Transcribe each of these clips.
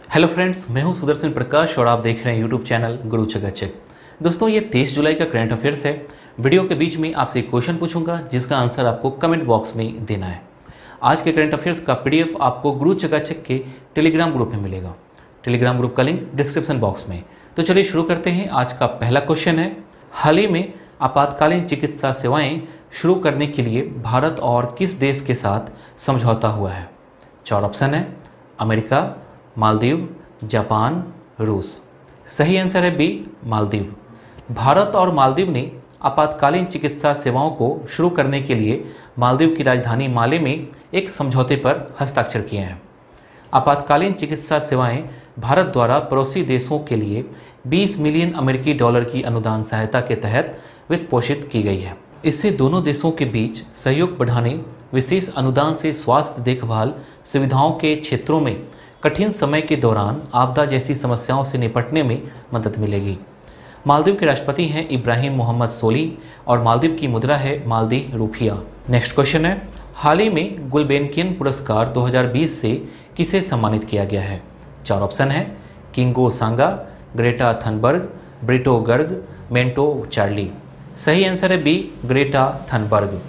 Hello friends, मैं हूं सुदर्शन प्रकाश और आप देख रहे हैं यूट्यूब चैनल गुरु चकाचक। दोस्तों, ये 23 जुलाई का करंट अफेयर्स है। वीडियो के बीच में आपसे एक क्वेश्चन पूछूंगा जिसका आंसर आपको कमेंट बॉक्स में देना है। आज के करंट अफेयर्स का पीडीएफ आपको गुरु चकाचक के टेलीग्राम ग्रुप में मिलेगा। टेलीग्राम ग्रुप का लिंक डिस्क्रिप्शन बॉक्स में। तो चलिए शुरू करते हैं। आज का पहला क्वेश्चन है, हाल ही में आपातकालीन चिकित्सा सेवाएं शुरू करने के लिए भारत और किस देश के साथ समझौता हुआ है? 4 ऑप्शन है, अमेरिका, मालदीव, जापान, रूस। सही आंसर है बी, मालदीव। भारत और मालदीव ने आपातकालीन चिकित्सा सेवाओं को शुरू करने के लिए मालदीव की राजधानी माले में एक समझौते पर हस्ताक्षर किए हैं। आपातकालीन चिकित्सा सेवाएं भारत द्वारा पड़ोसी देशों के लिए 20 मिलियन अमेरिकी डॉलर की अनुदान सहायता के तहत वित्त पोषित की गई है। इससे दोनों देशों के बीच सहयोग बढ़ाने, विशेष अनुदान से स्वास्थ्य देखभाल सुविधाओं के क्षेत्रों में कठिन समय के दौरान आपदा जैसी समस्याओं से निपटने में मदद मिलेगी। मालदीव के राष्ट्रपति हैं इब्राहिम मोहम्मद सोली और मालदीव की मुद्रा है मालदी रुपया। नेक्स्ट क्वेश्चन है, हाल ही में गुल्बेनकियन पुरस्कार 2020 से किसे सम्मानित किया गया है? 4 ऑप्शन है, किंगो सांगा, ग्रेटा थनबर्ग, ब्रिटो गर्ग, मेंटो चार्ली। सही आंसर है बी, ग्रेटा थनबर्ग।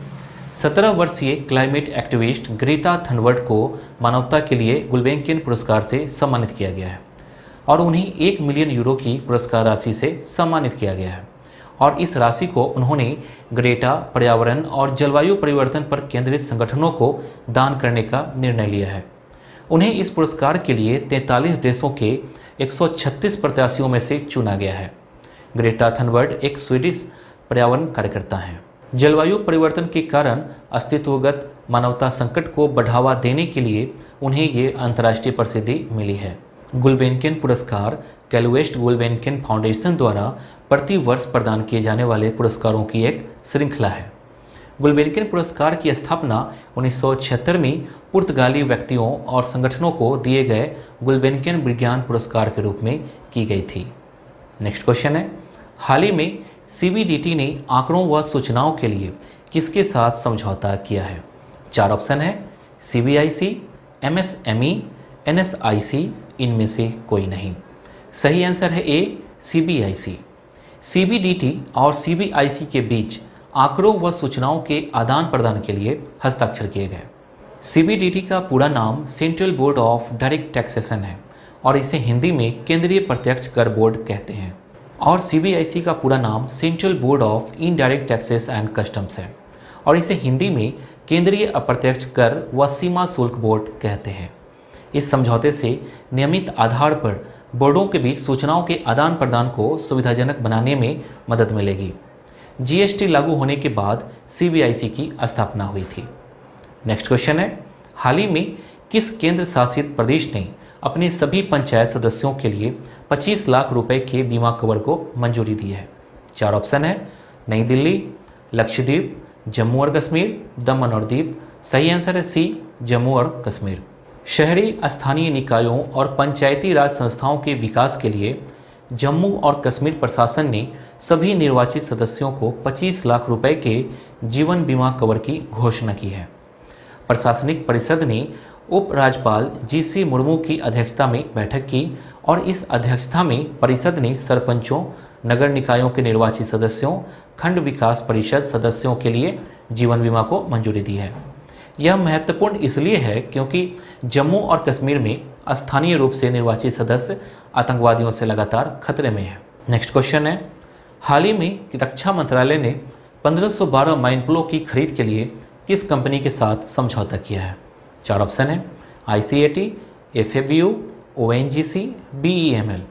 17 वर्षीय क्लाइमेट एक्टिविस्ट ग्रेटा थनबर्ग को मानवता के लिए गुल्बेनकियन पुरस्कार से सम्मानित किया गया है और उन्हें 1 मिलियन यूरो की पुरस्कार राशि से सम्मानित किया गया है और इस राशि को उन्होंने ग्रेटा, पर्यावरण और जलवायु परिवर्तन पर केंद्रित संगठनों को दान करने का निर्णय लिया है। उन्हें इस पुरस्कार के लिए 43 देशों के 136 प्रत्याशियों में से चुना गया है। ग्रेटा थनबर्ग एक स्वीडिश पर्यावरण कार्यकर्ता हैं। जलवायु परिवर्तन के कारण अस्तित्वगत मानवता संकट को बढ़ावा देने के लिए उन्हें ये अंतर्राष्ट्रीय प्रसिद्धि मिली है। गुल्बेनकियन पुरस्कार कैलवेस्ट गुल्बेनकियन फाउंडेशन द्वारा प्रति वर्ष प्रदान किए जाने वाले पुरस्कारों की एक श्रृंखला है। गुल्बेनकियन पुरस्कार की स्थापना 1976 में पुर्तगाली व्यक्तियों और संगठनों को दिए गए गुल्बेनकियन विज्ञान पुरस्कार के रूप में की गई थी। नेक्स्ट क्वेश्चन है, हाल ही में सीबीडीटी ने आंकड़ों व सूचनाओं के लिए किसके साथ समझौता किया है? 4 ऑप्शन है, सीबीआईसी, एमएसएमई, एनएसआईसी, इनमें से कोई नहीं। सही आंसर है ए, सीबीआईसी। सीबीडीटी और सीबीआईसी के बीच आंकड़ों व सूचनाओं के आदान प्रदान के लिए हस्ताक्षर किए गए। सीबीडीटी का पूरा नाम central board of direct taxation है और इसे हिंदी में केंद्रीय प्रत्यक्ष कर बोर्ड कहते हैं और सीबीआईसी का पूरा नाम central board of indirect taxes and customs है और इसे हिंदी में केंद्रीय अप्रत्यक्ष कर व सीमा शुल्क बोर्ड कहते हैं। इस समझौते से नियमित आधार पर बोर्डों के बीच सूचनाओं के आदान प्रदान को सुविधाजनक बनाने में मदद मिलेगी। जीएसटी लागू होने के बाद सीबीआईसी की स्थापना हुई थी। नेक्स्ट क्वेश्चन है, हाल ही में किस केंद्र शासित प्रदेश ने अपने सभी पंचायत सदस्यों के लिए 25 लाख रुपए के बीमा कवर को मंजूरी दी है? 4 ऑप्शन है, नई दिल्ली, लक्षद्वीप, जम्मू और कश्मीर, दमन और दीव। सही आंसर है सी, जम्मू और कश्मीर। शहरी स्थानीय निकायों और पंचायती राज संस्थाओं के विकास के लिए जम्मू और कश्मीर प्रशासन ने सभी निर्वाचित सदस्यों को 25 लाख रुपए के जीवन बीमा कवर की घोषणा की है। प्रशासनिक परिषद ने उपराज्यपाल जीसी मुर्मू की अध्यक्षता में बैठक की और इस अध्यक्षता में परिषद ने सरपंचों, नगर निकायों के निर्वाचित सदस्यों, खंड विकास परिषद सदस्यों के लिए जीवन बीमा को मंजूरी दी है। यह महत्वपूर्ण इसलिए है क्योंकि जम्मू और कश्मीर में स्थानीय रूप से निर्वाचित सदस्य आतंकवादियों से लगातार खतरे में हैं। नेक्स्ट क्वेश्चन है, हाल ही में रक्षा मंत्रालय ने 1512 माइनप्लो की खरीद के लिए किस कंपनी के साथ समझौता किया है? 4 ऑप्शन है, आईसीएटी, एफएबीयू, ओएनजीसी, बीईएमएल।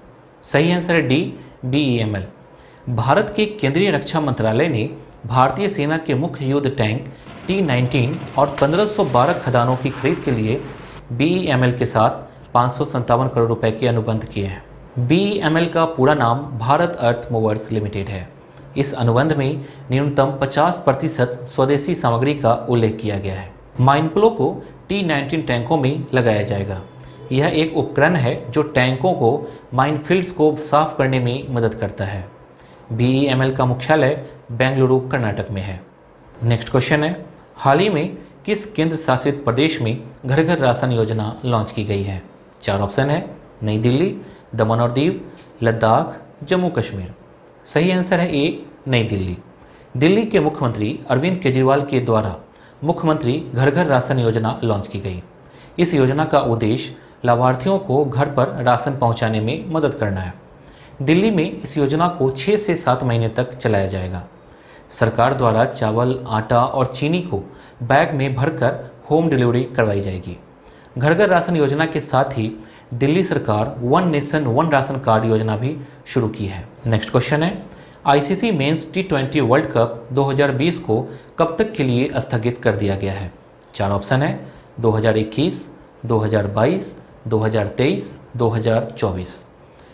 सही आंसर है डी, बीईएमएल। भारत के केंद्रीय रक्षा मंत्रालय ने भारतीय सेना के मुख्य युद्ध टैंक T-19 और 1512 खदानों की खरीद के लिए बीईएमएल के साथ 557 करोड़ रुपए के अनुबंध किए हैं। बीईएमएल का पूरा नाम भारत अर्थ मूवर्स लिमिटेड है। इस अनुबंध में न्यूनतम 50% स्वदेशी सामग्री का उल्लेख किया गया है। माइनप्लो को T-19 टैंकों में लगाया जाएगा। यह एक उपकरण है जो टैंकों को माइनफील्ड्स को साफ करने में मदद करता है। बीईएमएल का मुख्यालय बेंगलुरु, कर्नाटक में है। नेक्स्ट क्वेश्चन है, हाल ही में किस केंद्र शासित प्रदेश में घर घर राशन योजना लॉन्च की गई है? 4 ऑप्शन है, नई दिल्ली, दमन और दीव, लद्दाख, जम्मू कश्मीर। सही आंसर है ए, नई दिल्ली। दिल्ली के मुख्यमंत्री अरविंद केजरीवाल के द्वारा मुख्यमंत्री घर घर राशन योजना लॉन्च की गई। इस योजना का उद्देश्य लाभार्थियों को घर पर राशन पहुंचाने में मदद करना है। दिल्ली में इस योजना को 6 से 7 महीने तक चलाया जाएगा। सरकार द्वारा चावल, आटा और चीनी को बैग में भरकर होम डिलीवरी करवाई जाएगी। घर घर राशन योजना के साथ ही दिल्ली सरकार one nation one ration card योजना भी शुरू की है। नेक्स्ट क्वेश्चन है, ICC men's T20 world cup 2020 को कब तक के लिए स्थगित कर दिया गया है? 4 ऑप्शन है, 2021, 2022, 2023, 2024।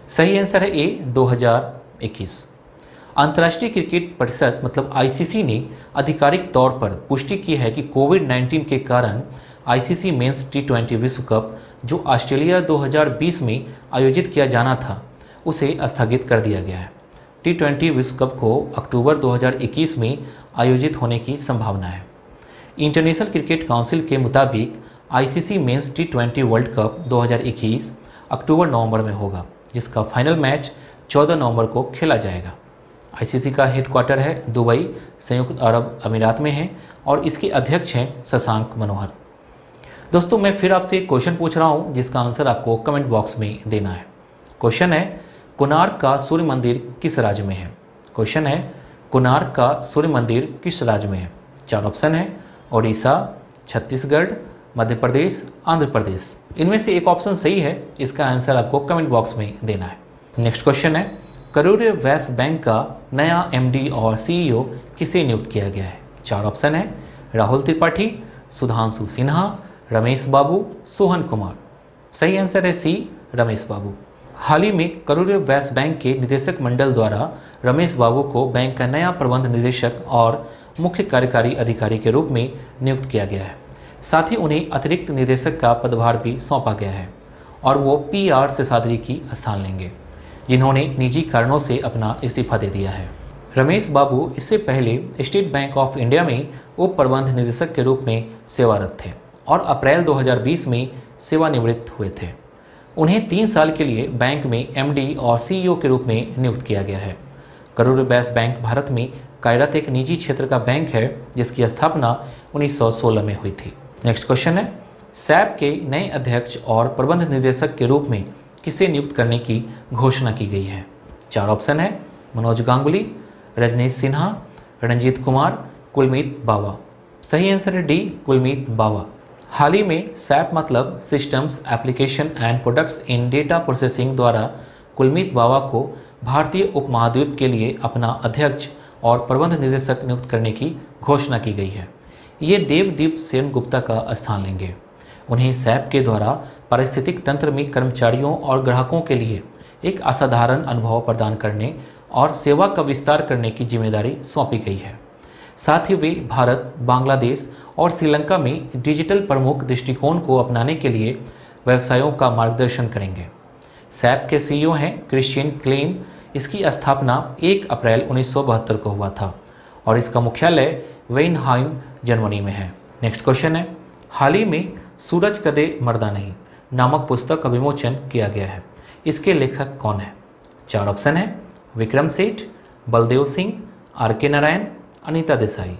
सही आंसर है ए, 2021। अंतर्राष्ट्रीय क्रिकेट परिषद मतलब आईसीसी ने आधिकारिक तौर पर पुष्टि की है कि कोविड-19 के कारण आईसीसी मेंस T20 विश्व कप जो ऑस्ट्रेलिया 2020 में आयोजित किया जाना था उसे स्थगित कर दिया गया है। T20 विश्व कप को अक्टूबर 2021 में आयोजित होने की संभावना है। इंटरनेशनल क्रिकेट काउंसिल के मुताबिक ICC men's T20 world cup 2021 अक्टूबर-नवंबर में होगा, जिसका फाइनल मैच 14 नवंबर को खेला जाएगा। आईसीसी का हेडक्वार्टर है दुबई, संयुक्त अरब अमीरात में है और इसके अध्यक्ष हैं शशांक मनोहर। दोस्तों, मैं फिर आपसे एक क्वेश्चन पूछ रहा हूं जिसका आंसर आपको कमेंट बॉक्स में देना है। क्वेश्चन है, कोणार्क का सूर्य मंदिर किस राज्य में है? क्वेश्चन है, कोणार्क का सूर्य मंदिर किस राज्य में है? 4 ऑप्शन है, ओडिशा, छत्तीसगढ़, मध्य प्रदेश, आंध्र प्रदेश। इनमें से एक ऑप्शन सही है, इसका आंसर आपको कमेंट बॉक्स में देना है। नेक्स्ट क्वेश्चन है, करूर वैश्य बैंक का नया एमडी और सीईओ किसे नियुक्त किया गया है? 4 ऑप्शन है, राहुल त्रिपाठी, सुधांशु सिन्हा, रमेश बाबू, सोहन कुमार। सही आंसर है सी, रमेश बाबू। हाल ही में करूर वैश्य बैंक के निदेशक मंडल द्वारा रमेश बाबू को बैंक का नया प्रबंध निदेशक और मुख्य कार्यकारी अधिकारी के रूप में नियुक्त किया गया है। साथ ही उन्हें अतिरिक्त निदेशक का पदभार भी सौंपा गया है और वो PR शेषाद्री की स्थान लेंगे, जिन्होंने निजी कारणों से अपना इस्तीफा दे दिया है। रमेश बाबू इससे पहले स्टेट बैंक ऑफ इंडिया में उप प्रबंध निदेशक के रूप में सेवारत थे और अप्रैल 2020 में सेवानिवृत्त हुए थे। उन्हें 3 साल के लिए बैंक में MD और CEO के रूप में नियुक्त किया गया है। करूर वैश्य बैंक भारत में कार्यरत एक निजी क्षेत्र का बैंक है जिसकी स्थापना 1916 में हुई थी। नेक्स्ट क्वेश्चन है, सैप के नए अध्यक्ष और प्रबंध निदेशक के रूप में किसे नियुक्त करने की घोषणा की गई है? 4 ऑप्शन है, मनोज गांगुली, रजनीश सिन्हा, रंजीत कुमार, कुलमीत बावा। सही आंसर है डी, कुलमीत बावा। हाल ही में सैप मतलब systems application and products in data processing द्वारा कुलमीत बावा को भारतीय उपमहाद्वीप के लिए अपना अध्यक्ष और प्रबंध निदेशक नियुक्त करने की घोषणा की गई है। ये देवदीप सेनगुप्ता का स्थान लेंगे। उन्हें सैप के द्वारा पारिस्थितिक तंत्र में कर्मचारियों और ग्राहकों के लिए एक असाधारण अनुभव प्रदान करने और सेवा का विस्तार करने की जिम्मेदारी सौंपी गई है। साथ ही वे भारत, बांग्लादेश और श्रीलंका में डिजिटल प्रमुख दृष्टिकोण को अपनाने के लिए व्यवसायों का मार्गदर्शन करेंगे। सैप के CEO हैं क्रिश्चियन क्लेम। इसकी स्थापना 1 अप्रैल 1972 को हुआ था और इसका मुख्यालय वेनहाइम, जर्मनी में है। नेक्स्ट क्वेश्चन है, हाल ही में सूरज कदे मर्दा नहीं नामक पुस्तक का विमोचन किया गया है। इसके लेखक कौन है? 4 ऑप्शन है, विक्रम सेठ, बलदेव सिंह, RK नारायण, अनीता देसाई।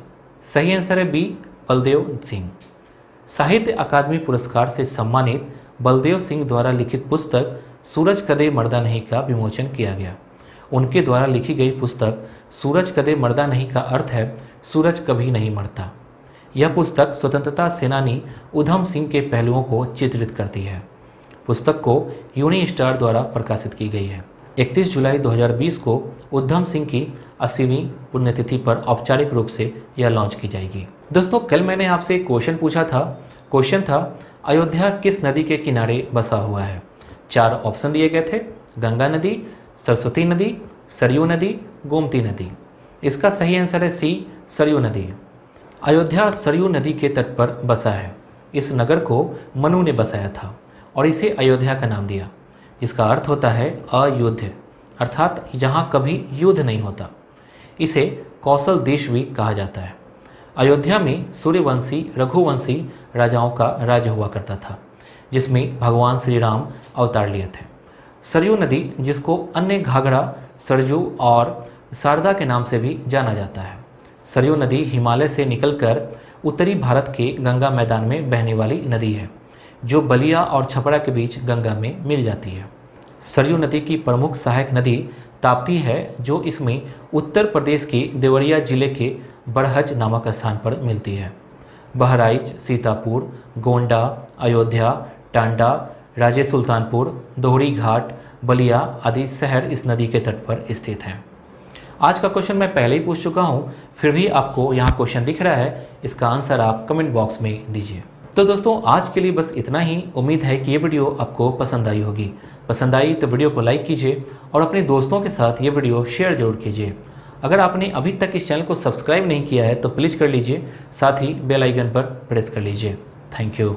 सही आंसर है बी, बलदेव सिंह। साहित्य अकादमी पुरस्कार से सम्मानित बलदेव सिंह द्वारा लिखित पुस्तक सूरज कदे मर्दा नहीं का विमोचन किया गया। उनके द्वारा लिखी गई पुस्तक सूरज कदे मर्दा नहीं का अर्थ है सूरज कभी नहीं मरता। यह पुस्तक स्वतंत्रता सेनानी उधम सिंह के पहलुओं को चित्रित करती है। पुस्तक को यूनी स्टार द्वारा प्रकाशित की गई है। 31 जुलाई 2020 को उधम सिंह की 80वीं पुण्यतिथि पर औपचारिक रूप से यह लॉन्च की जाएगी। दोस्तों, कल मैंने आपसे एक क्वेश्चन पूछा था। क्वेश्चन था, अयोध्या किस नदी के किनारे बसा हुआ है? 4 ऑप्शन दिए गए थे, गंगा नदी, सरस्वती नदी, सरयू नदी, गोमती नदी। इसका सही आंसर है सी, सरयू नदी। अयोध्या सरयू नदी के तट पर बसा है। इस नगर को मनु ने बसाया था और इसे अयोध्या का नाम दिया, जिसका अर्थ होता है अयुद्ध, अर्थात जहाँ कभी युद्ध नहीं होता। इसे कौशल देश भी कहा जाता है। अयोध्या में सूर्यवंशी, रघुवंशी राजाओं का राज्य हुआ करता था, जिसमें भगवान श्री राम अवतार लिए थे। सरयू नदी, जिसको अन्य घाघरा, सरजू और शारदा के नाम से भी जाना जाता है। सरयू नदी हिमालय से निकलकर उत्तरी भारत के गंगा मैदान में बहने वाली नदी है, जो बलिया और छपरा के बीच गंगा में मिल जाती है। सरयू नदी की प्रमुख सहायक नदी ताप्ती है, जो इसमें उत्तर प्रदेश के देवरिया जिले के बड़हज नामक स्थान पर मिलती है। बहराइच, सीतापुर, गोंडा, अयोध्या, टांडा, राजे सुल्तानपुर, दोहरी घाट, बलिया आदि शहर इस नदी के तट पर स्थित हैं। आज का क्वेश्चन मैं पहले ही पूछ चुका हूँ, फिर भी आपको यहाँ क्वेश्चन दिख रहा है, इसका आंसर आप कमेंट बॉक्स में दीजिए। तो दोस्तों आज के लिए बस इतना ही। उम्मीद है कि ये वीडियो आपको पसंद आई होगी। पसंद आई तो वीडियो को लाइक कीजिए और अपने दोस्तों के साथ ये वीडियो शेयर जरूर कीजिए। अगर आपने अभी तक इस चैनल को सब्सक्राइब नहीं किया है तो प्लीज़ कर लीजिए, साथ ही बेल आइकन पर प्रेस कर लीजिए। Thank you.